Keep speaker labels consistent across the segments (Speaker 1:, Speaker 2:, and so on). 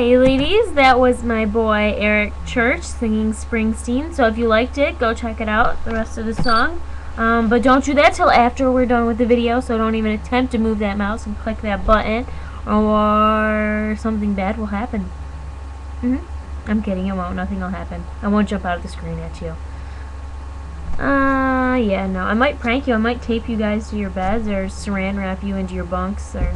Speaker 1: Hey ladies, that was my boy Eric Church singing Springsteen. So if you liked it, go check it out, the rest of the song. But don't do that till after we're done with the video, so don't even attempt to move that mouse and click that button, or something bad will happen. I'm kidding, it won't. Nothing will happen. I won't jump out of the screen at you. Yeah, no. I might prank you. I might tape you guys to your beds, or saran wrap you into your bunks, or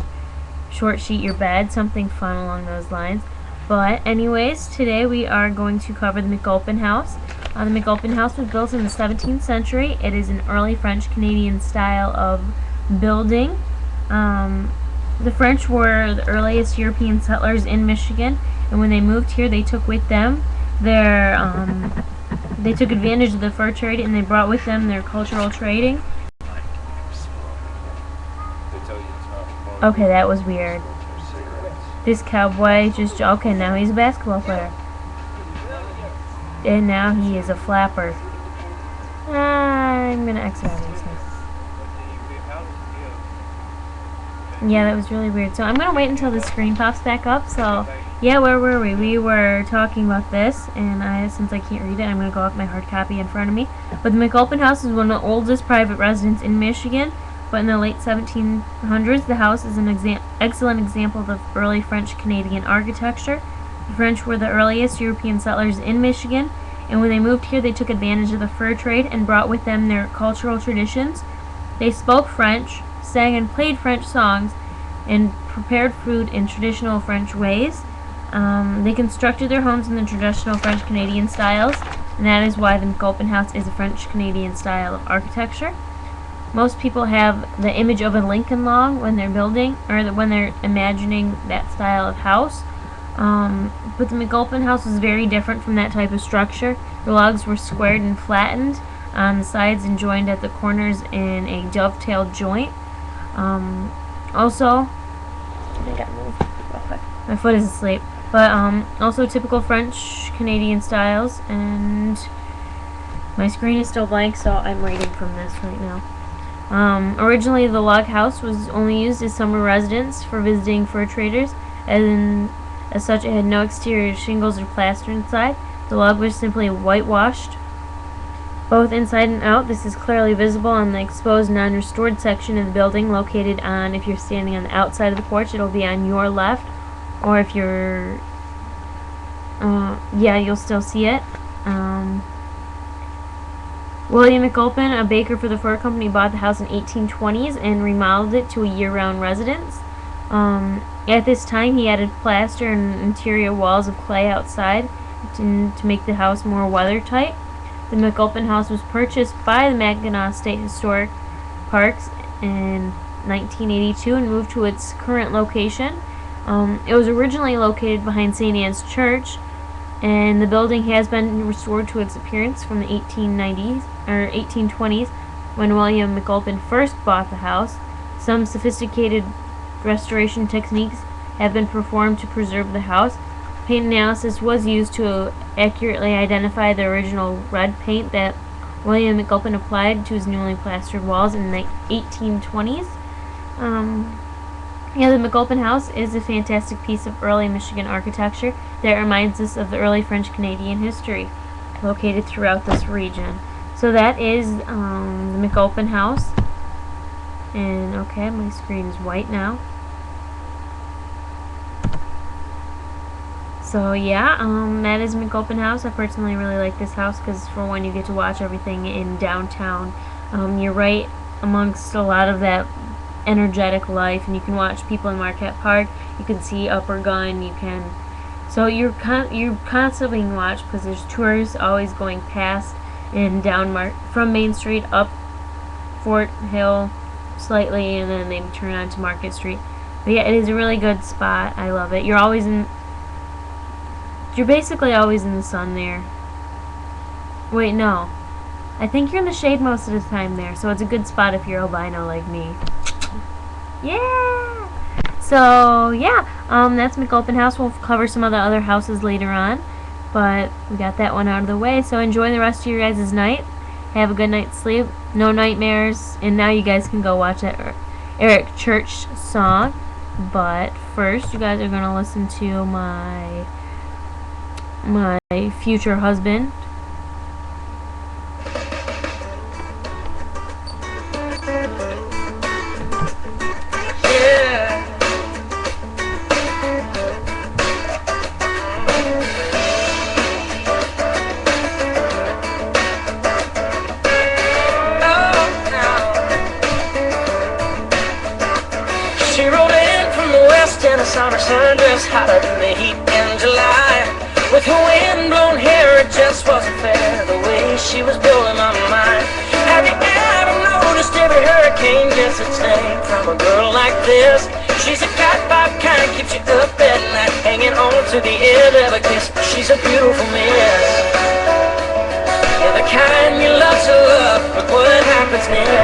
Speaker 1: short sheet your bed, something fun along those lines. But anyways, today we are going to cover the McGulpin house. The McGulpin house was built in the 17th century. It is an early French-Canadian style of building. The French were the earliest European settlers in Michigan, and when they moved here, they took with them their they took advantage of the fur trade, and they brought with them their cultural trading. Okay, that was weird. This cowboy just... Okay, now he's a basketball player. And now he is a flapper. I'm gonna exit out of this now. Yeah, that was really weird. So I'm gonna wait until the screen pops back up. So, yeah, where were we? We were talking about this, and since I can't read it, I'm gonna go with my hard copy in front of me. But the McGulpin house is one of the oldest private residences in Michigan. But in the late 1700s, the house is an excellent example of early French-Canadian architecture. The French were the earliest European settlers in Michigan, and when they moved here, they took advantage of the fur trade and brought with them their cultural traditions. They spoke French, sang and played French songs, and prepared food in traditional French ways. They constructed their homes in the traditional French-Canadian styles, and that is why the McGulpin house is a French-Canadian style of architecture. Most people have the image of a Lincoln log when they're building, or when they're imagining that style of house. But the McGulpin house was very different from that type of structure. The logs were squared and flattened on the sides and joined at the corners in a dovetailed joint. Also, I got moved real quick. My foot is asleep. But also typical French-Canadian styles, and my screen is still blank, so I'm reading from this right now. Originally, the log house was only used as summer residence for visiting fur traders, and as such, it had no exterior shingles or plaster inside. The log was simply whitewashed, both inside and out. This is clearly visible on the exposed, non-restored section of the building, located on, if you're standing on the outside of the porch, it'll be on your left, or if you're, yeah, you'll still see it. William McGulpin, a baker for the fur company, bought the house in 1820s and remodeled it to a year-round residence. At this time, he added plaster and interior walls of clay outside to make the house more weather-tight. The McGulpin house was purchased by the Mackinac State Historic Parks in 1982 and moved to its current location. It was originally located behind St. Anne's Church, and the building has been restored to its appearance from the 1890s or 1820s, when William McGulpin first bought the house. Some sophisticated restoration techniques have been performed to preserve the house. Paint analysis was used to accurately identify the original red paint that William McGulpin applied to his newly plastered walls in the 1820s. Yeah, the McGulpin house is a fantastic piece of early Michigan architecture that reminds us of the early French-Canadian history located throughout this region. So that is the McGulpin house. And okay, my screen is white now. So yeah, that is McGulpin house. I personally really like this house because, for one, you get to watch everything in downtown. You're right amongst a lot of that energetic life, and you can watch people in Marquette Park. You can see Upper Gun. You can, so you're constantly being watched because there's tourists always going past and down from Main Street up Fort Hill slightly, and then they turn onto Market Street. But yeah, it is a really good spot. I love it. You're basically always in the sun there. Wait, no. I think you're in the shade most of the time there, so it's a good spot if you're albino like me. Yeah! So, yeah, that's McGulpin house. We'll cover some of the other houses later on, but we got that one out of the way. So enjoy the rest of your guys' night. Have a good night's sleep. No nightmares. And now you guys can go watch that Eric Church song. But first, you guys are gonna listen to my future husband.
Speaker 2: She rolled in from the west in a summer sundress, hotter than the heat in July. With her wind-blown hair, it just wasn't fair, the way she was blowing my mind. Have you ever noticed every hurricane gets its name from a girl like this? She's a cat vibe kind, keeps you up at night, hanging on to the end of a kiss. She's a beautiful miss. Yeah, the kind you love to love, but what happens next?